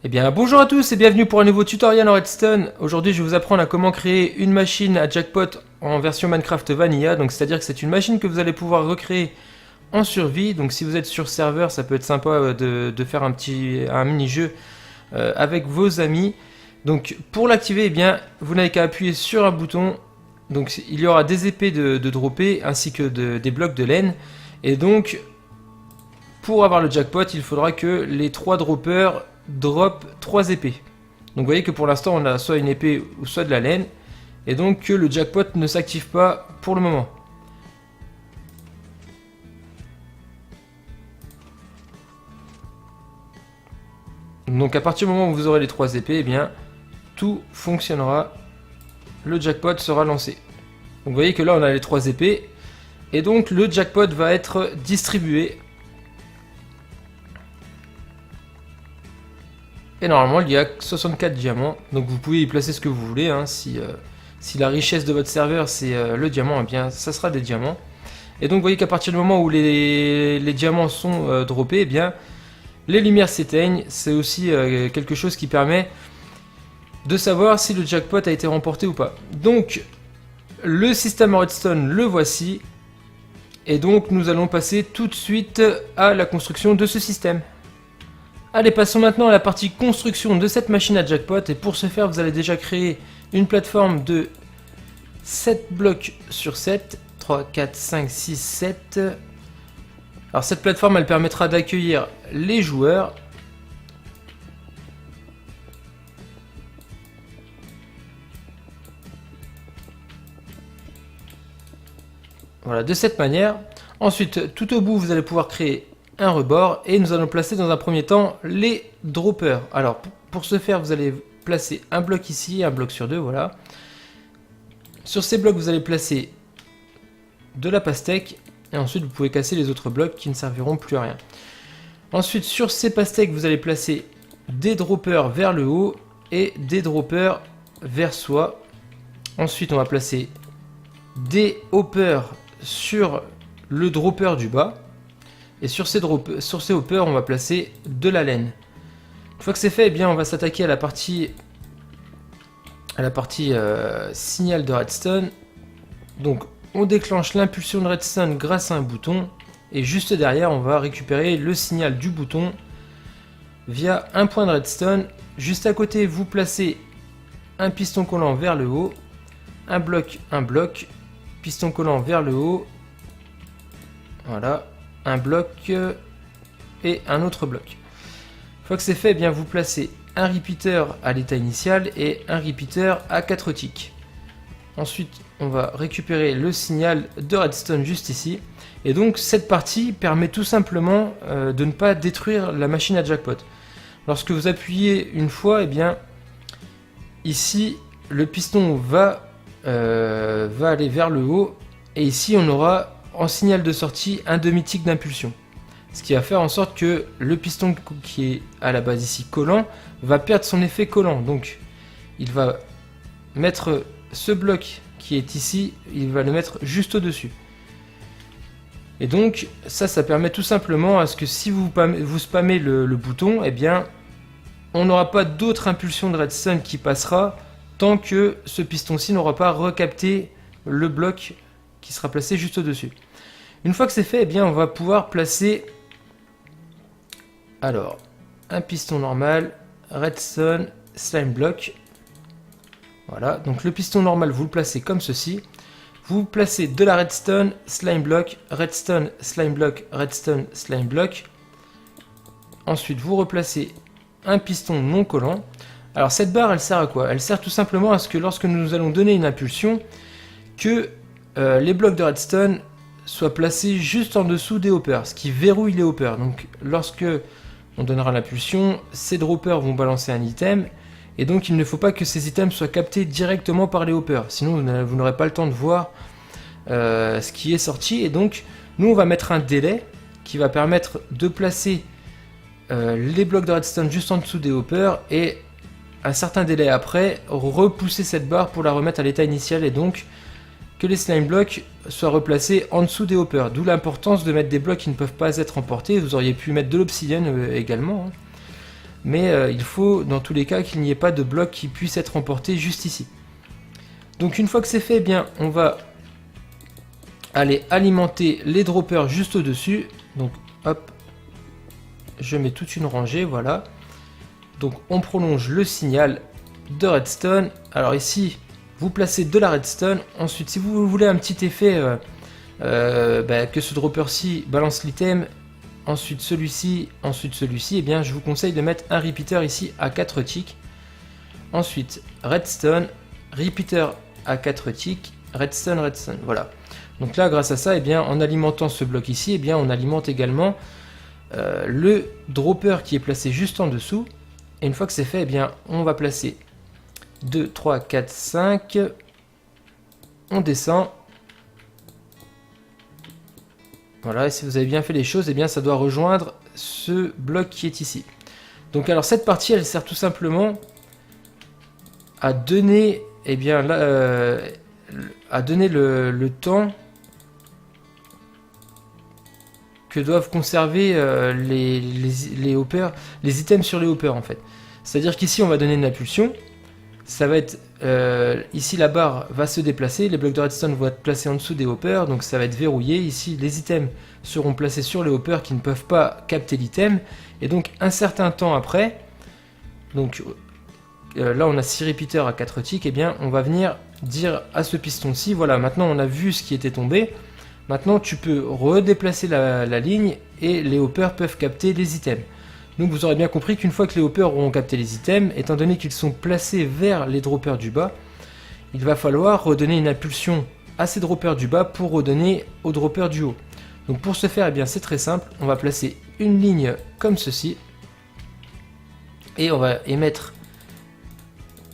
Eh bien bonjour à tous et bienvenue pour un nouveau tutoriel en Redstone. Aujourd'hui je vais vous apprendre à comment créer une machine à jackpot en version Minecraft Vanilla. Donc c'est à dire que c'est une machine que vous allez pouvoir recréer en survie. Donc si vous êtes sur serveur, ça peut être sympa de faire un mini-jeu avec vos amis. Donc pour l'activer, eh bien vous n'avez qu'à appuyer sur un bouton. Donc il y aura des épées de dropper ainsi que des blocs de laine. Et donc pour avoir le jackpot, il faudra que les 3 droppers drop 3 épées. Donc vous voyez que pour l'instant on a soit une épée ou soit de la laine. Et donc que le jackpot ne s'active pas pour le moment. Donc à partir du moment où vous aurez les 3 épées, eh bien tout fonctionnera. Le jackpot sera lancé. Donc vous voyez que là on a les 3 épées. Et donc le jackpot va être distribué. Et normalement il y a 64 diamants, donc vous pouvez y placer ce que vous voulez, hein. Si la richesse de votre serveur c'est le diamant, eh bien ça sera des diamants. Et donc vous voyez qu'à partir du moment où les diamants sont droppés, eh bien les lumières s'éteignent. C'est aussi quelque chose qui permet de savoir si le jackpot a été remporté ou pas. Donc le système Redstone le voici. Et donc nous allons passer tout de suite à la construction de ce système. Allez, passons maintenant à la partie construction de cette machine à jackpot. Et pour ce faire, vous allez déjà créer une plateforme de 7 blocs sur 7. 3, 4, 5, 6, 7. Alors cette plateforme, elle permettra d'accueillir les joueurs. Voilà, de cette manière. Ensuite, tout au bout, vous allez pouvoir créer un rebord et nous allons placer dans un premier temps les droppers. Alors pour ce faire, vous allez placer un bloc ici, un bloc sur deux, voilà. Sur ces blocs, vous allez placer de la pastèque et ensuite vous pouvez casser les autres blocs qui ne serviront plus à rien. Ensuite, sur ces pastèques, vous allez placer des droppers vers le haut et des droppers vers soi. Ensuite, on va placer des hoppers sur le dropper du bas. Et sur ces hoppers, on va placer de la laine. Une fois que c'est fait, eh bien, on va s'attaquer à la partie signal de redstone. Donc, on déclenche l'impulsion de redstone grâce à un bouton. Et juste derrière, on va récupérer le signal du bouton via un point de redstone. Juste à côté, vous placez un piston collant vers le haut, un bloc, piston collant vers le haut. Voilà. Un bloc et un autre bloc. Une fois que c'est fait, eh bien vous placez un repeater à l'état initial et un repeater à 4 ticks. Ensuite, on va récupérer le signal de redstone juste ici. Et donc cette partie permet tout simplement de ne pas détruire la machine à jackpot. Lorsque vous appuyez une fois, eh bien ici le piston va aller vers le haut et ici on aura en signal de sortie un demi-tick d'impulsion. Ce qui va faire en sorte que le piston qui est à la base ici collant va perdre son effet collant. Donc il va mettre ce bloc qui est ici, il va le mettre juste au-dessus. Et donc ça permet tout simplement à ce que si vous spammez le bouton, eh bien on n'aura pas d'autre impulsion de redstone qui passera tant que ce piston-ci n'aura pas recapté le bloc qui sera placé juste au-dessus. Une fois que c'est fait, eh bien, on va pouvoir placer alors un piston normal, redstone, slime block. Voilà, donc le piston normal, vous le placez comme ceci. Vous placez de la redstone, slime block, redstone, slime block, redstone, slime block. Ensuite, vous replacez un piston non collant. Alors cette barre, elle sert à quoi? Elle sert tout simplement à ce que lorsque nous allons donner une impulsion, que les blocs de redstone soient placés juste en dessous des hoppers, ce qui verrouille les hoppers. Donc lorsque on donnera l'impulsion, ces droppers vont balancer un item, et donc il ne faut pas que ces items soient captés directement par les hoppers, sinon vous n'aurez pas le temps de voir ce qui est sorti. Et donc nous on va mettre un délai qui va permettre de placer les blocs de redstone juste en dessous des hoppers, et un certain délai après, repousser cette barre pour la remettre à l'état initial, et donc que les slime blocks soient replacés en dessous des hoppers. D'où l'importance de mettre des blocs qui ne peuvent pas être emportés. Vous auriez pu mettre de l'obsidienne également. mais il faut dans tous les cas qu'il n'y ait pas de bloc qui puisse être emporté juste ici. Donc une fois que c'est fait, eh bien on va aller alimenter les droppers juste au-dessus. Donc hop, je mets toute une rangée, voilà. Donc on prolonge le signal de redstone. Alors ici, vous placez de la redstone. Ensuite, si vous voulez un petit effet que ce dropper-ci balance l'item, ensuite celui-ci, eh bien je vous conseille de mettre un repeater ici à 4 ticks. Ensuite, redstone, repeater à 4 ticks, redstone, redstone, voilà. Donc là, grâce à ça, eh bien, en alimentant ce bloc ici, eh bien, on alimente également le dropper qui est placé juste en dessous. Et une fois que c'est fait, eh bien, on va placer 2, 3, 4, 5. On descend. Voilà, et si vous avez bien fait les choses, eh bien, ça doit rejoindre ce bloc qui est ici. Donc alors cette partie, elle sert tout simplement à donner, eh bien, à donner le temps que doivent conserver les hoppers, les items sur les hoppers en fait. C'est-à-dire qu'ici on va donner une impulsion, ça va être ici la barre va se déplacer, les blocs de redstone vont être placés en dessous des hoppers, donc ça va être verrouillé. Ici les items seront placés sur les hoppers qui ne peuvent pas capter l'item, et donc un certain temps après, donc là on a 6 repeaters à 4 ticks, et bien on va venir dire à ce piston-ci, voilà, maintenant on a vu ce qui était tombé. Maintenant, tu peux redéplacer la ligne et les hoppers peuvent capter les items. Donc vous aurez bien compris qu'une fois que les hoppers auront capté les items, étant donné qu'ils sont placés vers les droppers du bas, il va falloir redonner une impulsion à ces droppers du bas pour redonner aux droppers du haut. Donc pour ce faire, eh bien c'est très simple, on va placer une ligne comme ceci et on va émettre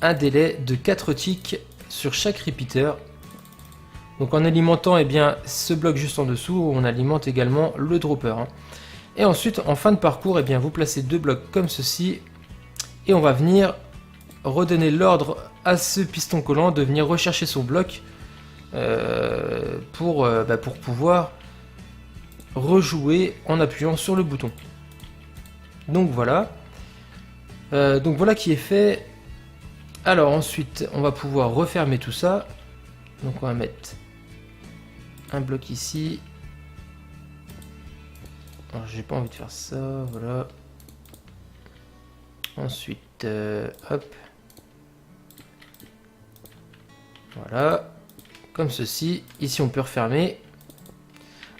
un délai de 4 ticks sur chaque repeater. Donc en alimentant eh bien, ce bloc juste en dessous, on alimente également le dropper. Et ensuite, en fin de parcours, eh bien, vous placez 2 blocs comme ceci. Et on va venir redonner l'ordre à ce piston collant de venir rechercher son bloc pour pouvoir rejouer en appuyant sur le bouton. Donc voilà. Donc voilà qui est fait. Alors ensuite, on va pouvoir refermer tout ça. Donc on va mettre un bloc ici. Alors j'ai pas envie de faire ça, voilà. Ensuite, hop. Voilà. Comme ceci. Ici on peut refermer.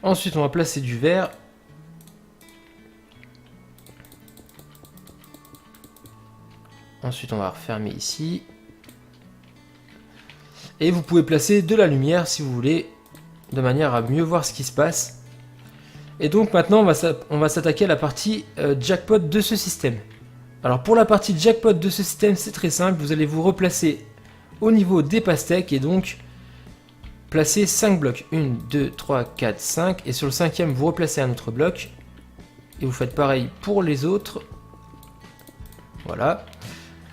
Ensuite on va placer du verre. Ensuite on va refermer ici. Et vous pouvez placer de la lumière si vous voulez, de manière à mieux voir ce qui se passe. Et donc maintenant on va s'attaquer à la partie jackpot de ce système. Alors pour la partie jackpot de ce système, c'est très simple, vous allez vous replacer au niveau des pastèques et donc placer 5 blocs. 1, 2, 3, 4, 5. Et sur le 5e, vous replacez un autre bloc. Et vous faites pareil pour les autres. Voilà.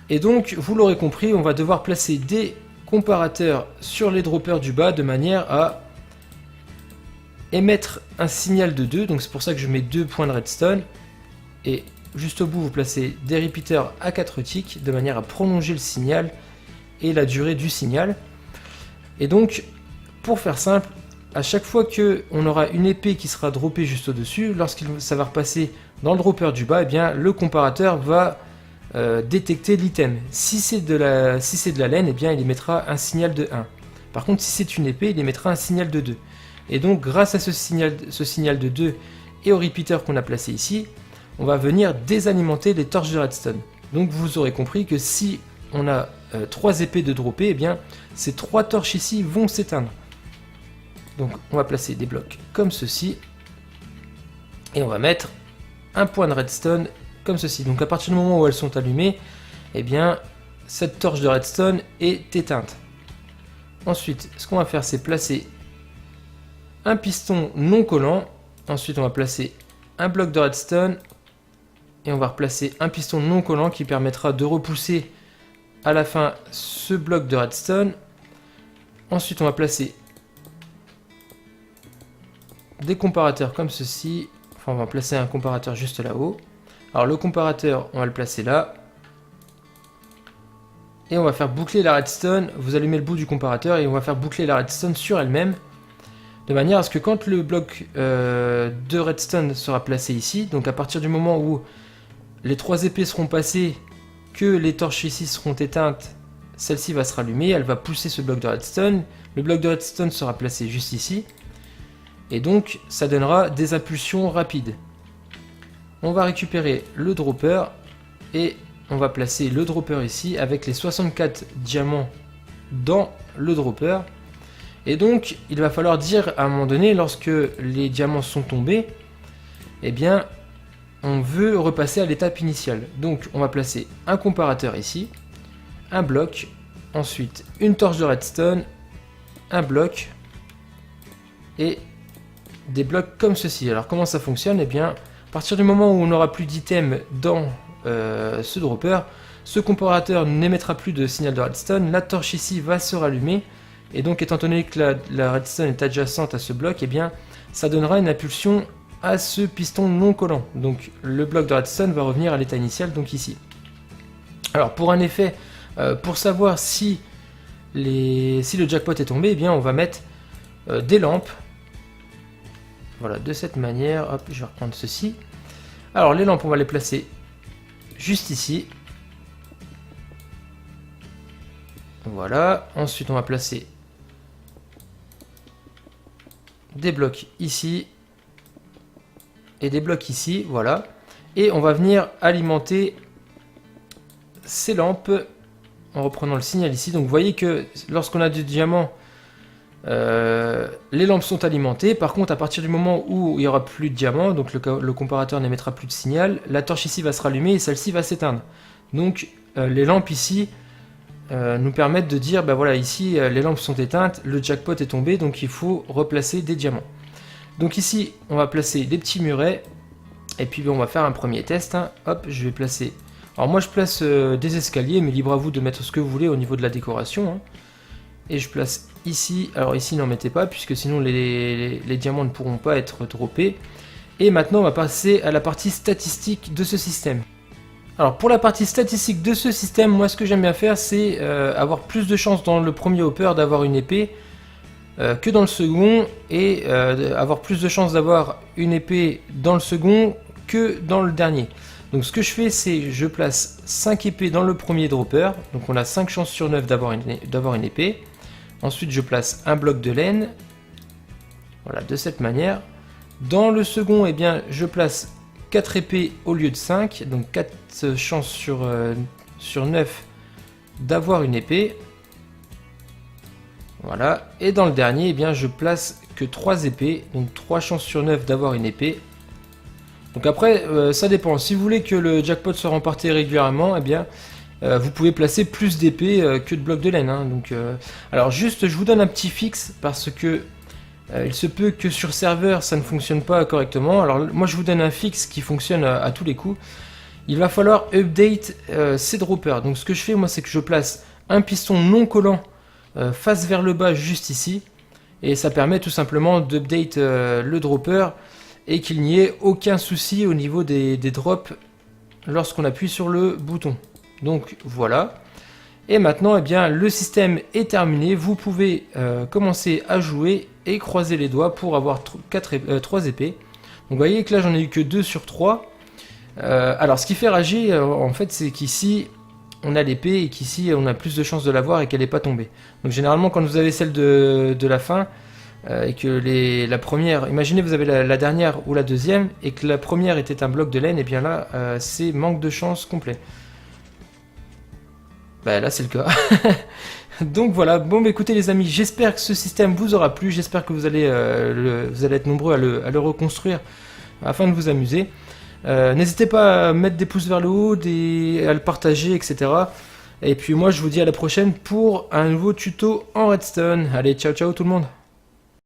Et donc, vous l'aurez compris, on va devoir placer des comparateurs sur les droppers du bas de manière à émettre un signal de 2. Donc c'est pour ça que je mets 2 points de redstone. Et juste au bout, vous placez des repeaters à 4 ticks de manière à prolonger le signal et la durée du signal. Et donc, pour faire simple, à chaque fois qu'on aura une épée qui sera droppée juste au-dessus, lorsque ça va repasser dans le dropper du bas, eh bien, le comparateur va détecter l'item. Si c'est de la laine, eh bien, il émettra un signal de 1. Par contre, si c'est une épée, il émettra un signal de 2. Et donc, grâce à ce signal de 2 et au repeater qu'on a placé ici, on va venir désalimenter les torches de redstone. Donc, vous aurez compris que si on a 3 épées de dropper, eh bien, ces 3 torches ici vont s'éteindre. Donc, on va placer des blocs comme ceci. Et on va mettre un point de redstone comme ceci. Donc, à partir du moment où elles sont allumées, eh bien, cette torche de redstone est éteinte. Ensuite, ce qu'on va faire, c'est placer un piston non collant. Ensuite, on va placer un bloc de redstone. Et on va replacer un piston non collant qui permettra de repousser à la fin ce bloc de redstone. Ensuite, on va placer des comparateurs comme ceci. Enfin, on va placer un comparateur juste là-haut. Alors le comparateur, on va le placer là. Et on va faire boucler la redstone. Vous allumez le bout du comparateur et on va faire boucler la redstone sur elle-même. De manière à ce que quand le bloc de redstone sera placé ici, donc à partir du moment où les 3 épées seront passées, que les torches ici seront éteintes, celle-ci va se rallumer, elle va pousser ce bloc de redstone. Le bloc de redstone sera placé juste ici. Et donc ça donnera des impulsions rapides. On va récupérer le dropper et on va placer le dropper ici avec les 64 diamants dans le dropper. Et donc il va falloir dire à un moment donné, lorsque les diamants sont tombés, eh bien on veut repasser à l'étape initiale. Donc on va placer un comparateur ici, un bloc, ensuite une torche de redstone, un bloc et des blocs comme ceci. Alors comment ça fonctionne? Eh bien à partir du moment où on n'aura plus d'items dans ce dropper, ce comparateur n'émettra plus de signal de redstone, la torche ici va se rallumer, et donc étant donné que la redstone est adjacente à ce bloc, eh bien ça donnera une impulsion à ce piston non collant. Donc le bloc de redstone va revenir à l'état initial, donc ici. Alors pour un effet, pour savoir si le jackpot est tombé, eh bien on va mettre des lampes. Voilà, de cette manière. Hop, je vais reprendre ceci. Alors les lampes, on va les placer juste ici. Voilà. Ensuite, on va placer des blocs ici et des blocs ici. Voilà. Et on va venir alimenter ces lampes en reprenant le signal ici. Donc vous voyez que lorsqu'on a du diamant, les lampes sont alimentées. Par contre, à partir du moment où il n'y aura plus de diamant, donc le comparateur n'émettra plus de signal, la torche ici va se rallumer et celle-ci va s'éteindre. Donc les lampes ici nous permettent de dire, ben voilà, ici les lampes sont éteintes, le jackpot est tombé, donc il faut replacer des diamants. Donc ici, on va placer des petits murets, et puis on va faire un premier test. Hein. Hop, je vais placer... Alors moi je place des escaliers, mais libre à vous de mettre ce que vous voulez au niveau de la décoration. Hein. Et je place ici, alors ici n'en mettez pas, puisque sinon les diamants ne pourront pas être droppés. Et maintenant on va passer à la partie statistique de ce système. Alors pour la partie statistique de ce système, moi ce que j'aime bien faire, c'est avoir plus de chances dans le premier hopper d'avoir une épée que dans le second, et avoir plus de chances d'avoir une épée dans le second que dans le dernier. Donc ce que je fais, c'est je place 5 épées dans le premier dropper, donc on a 5 chances sur 9 d'avoir une épée. Ensuite je place un bloc de laine, voilà, de cette manière. Dans le second, eh bien, je place 4 épées au lieu de 5, donc 4 chances sur 9 d'avoir une épée. Voilà, et dans le dernier, eh bien, je place que 3 épées, donc 3 chances sur 9 d'avoir une épée. Donc après, ça dépend. Si vous voulez que le jackpot soit remporté régulièrement, eh bien, vous pouvez placer plus d'épées que de blocs de laine. Hein. Donc, alors juste, je vous donne un petit fixe parce que il se peut que sur serveur ça ne fonctionne pas correctement. Alors moi, je vous donne un fixe qui fonctionne à tous les coups. Il va falloir update ces droppers. Donc ce que je fais, moi, c'est que je place un piston non collant face vers le bas juste ici, et ça permet tout simplement d'update le dropper et qu'il n'y ait aucun souci au niveau des drops lorsqu'on appuie sur le bouton. Donc voilà. Et maintenant, eh bien, le système est terminé. Vous pouvez commencer à jouer et croiser les doigts pour avoir 3 épées. Donc vous voyez que là, j'en ai eu que 2 sur 3. Alors ce qui fait rager, en fait, c'est qu'ici, on a l'épée et qu'ici, on a plus de chances de l'avoir et qu'elle n'est pas tombée. Donc généralement, quand vous avez celle de la fin, et que la première, imaginez vous avez la dernière ou la deuxième et que la première était un bloc de laine, et bien là c'est manque de chance complet. Bah là c'est le cas. Donc voilà, bon bah écoutez les amis, j'espère que ce système vous aura plu, j'espère que vous allez être nombreux à le reconstruire afin de vous amuser. N'hésitez pas à mettre des pouces vers le haut, à le partager, etc. Et puis moi je vous dis à la prochaine pour un nouveau tuto en redstone. Allez, ciao ciao tout le monde.